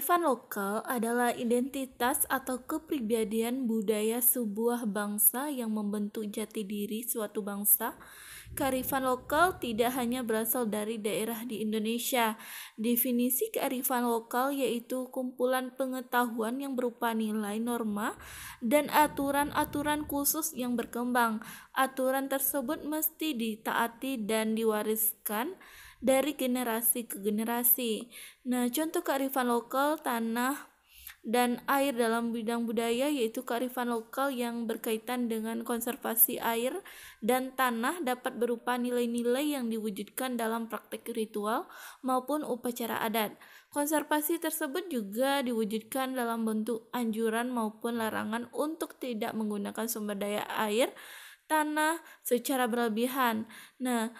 Kearifan lokal adalah identitas atau kepribadian budaya sebuah bangsa yang membentuk jati diri suatu bangsa. Kearifan lokal tidak hanya berasal dari daerah di Indonesia. Definisi kearifan lokal yaitu kumpulan pengetahuan yang berupa nilai, norma, dan aturan-aturan khusus yang berkembang. Aturan tersebut mesti ditaati dan diwariskan dari generasi ke generasi. Nah, contoh kearifan lokal tanah dan air dalam bidang budaya yaitu kearifan lokal yang berkaitan dengan konservasi air dan tanah dapat berupa nilai-nilai yang diwujudkan dalam praktek ritual maupun upacara adat. Konservasi tersebut juga diwujudkan dalam bentuk anjuran maupun larangan untuk tidak menggunakan sumber daya air tanah secara berlebihan. Nah,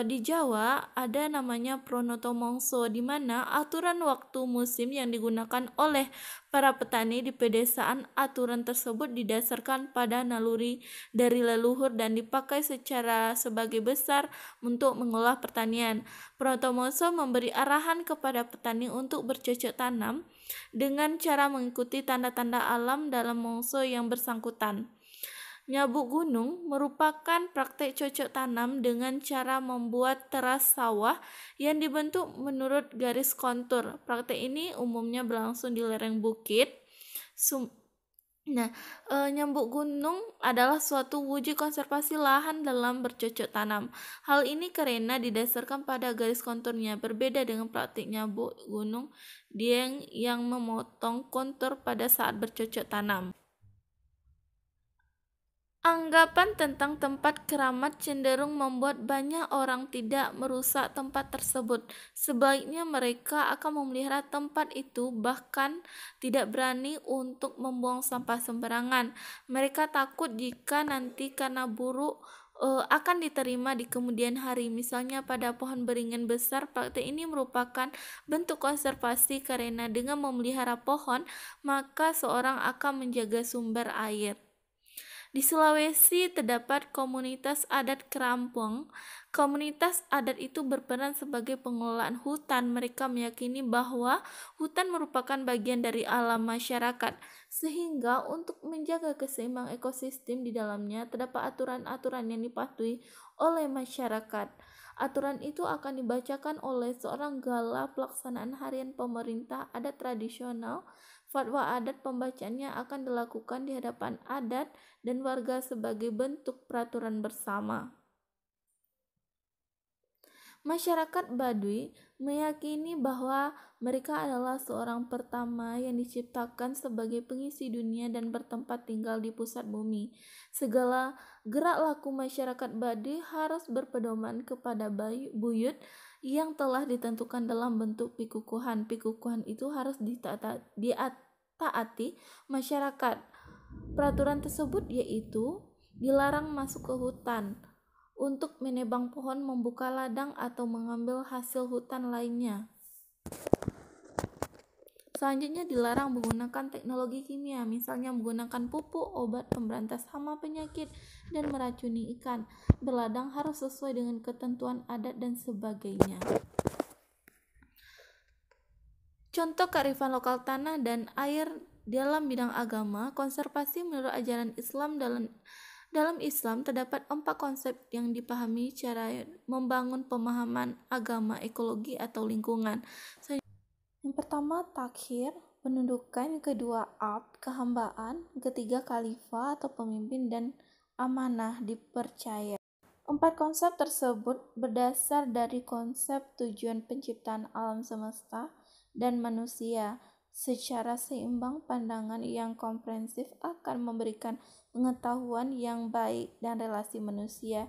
di Jawa ada namanya Pronoto Mongso, di mana aturan waktu musim yang digunakan oleh para petani di pedesaan. Aturan tersebut didasarkan pada naluri dari leluhur dan dipakai secara sebagai besar untuk mengolah pertanian. Pronoto Mongso memberi arahan kepada petani untuk bercocok tanam dengan cara mengikuti tanda-tanda alam dalam mongso yang bersangkutan. Nyabuk gunung merupakan praktek cocok tanam dengan cara membuat teras sawah yang dibentuk menurut garis kontur. Praktek ini umumnya berlangsung di lereng bukit. Nyambuk gunung adalah suatu wujud konservasi lahan dalam bercocok tanam. Hal ini karena didasarkan pada garis konturnya. Berbeda dengan praktik nyambuk gunung dieng yang memotong kontur pada saat bercocok tanam. Anggapan tentang tempat keramat cenderung membuat banyak orang tidak merusak tempat tersebut. Sebaiknya mereka akan memelihara tempat itu, bahkan tidak berani untuk membuang sampah sembarangan. Mereka takut jika nanti karena buruk akan diterima di kemudian hari. Misalnya pada pohon beringin besar, praktik ini merupakan bentuk konservasi karena dengan memelihara pohon, maka seorang akan menjaga sumber air. Di Sulawesi terdapat komunitas adat Kerampong. Komunitas adat itu berperan sebagai pengelolaan hutan. Mereka meyakini bahwa hutan merupakan bagian dari alam masyarakat, sehingga untuk menjaga keseimbangan ekosistem di dalamnya terdapat aturan-aturan yang dipatuhi oleh masyarakat. Aturan itu akan dibacakan oleh seorang gala pelaksanaan harian pemerintah adat tradisional. Fatwa adat pembacaannya akan dilakukan di hadapan adat dan warga sebagai bentuk peraturan bersama. Masyarakat Baduy meyakini bahwa mereka adalah seorang pertama yang diciptakan sebagai pengisi dunia dan bertempat tinggal di pusat bumi. Segala gerak laku masyarakat Baduy harus berpedoman kepada buyut yang telah ditentukan dalam bentuk pikukuhan. Pikukuhan itu harus ditaati masyarakat. Peraturan tersebut yaitu dilarang masuk ke hutan untuk menebang pohon, membuka ladang, atau mengambil hasil hutan lainnya. Selanjutnya dilarang menggunakan teknologi kimia, misalnya menggunakan pupuk, obat pemberantas hama, penyakit, dan meracuni ikan. Berladang harus sesuai dengan ketentuan adat dan sebagainya. Contoh kearifan lokal tanah dan air dalam bidang agama. Konservasi menurut ajaran Islam. Dalam Islam terdapat 4 konsep yang dipahami cara membangun pemahaman agama, ekologi, atau lingkungan. Yang pertama takhir, pendudukan. Yang kedua abd, kehambaan. Yang ketiga khalifah atau pemimpin, dan amanah, dipercaya. 4 konsep tersebut berdasar dari konsep tujuan penciptaan alam semesta dan manusia. Secara seimbang, pandangan yang komprehensif akan memberikan pengetahuan yang baik dan relasi manusia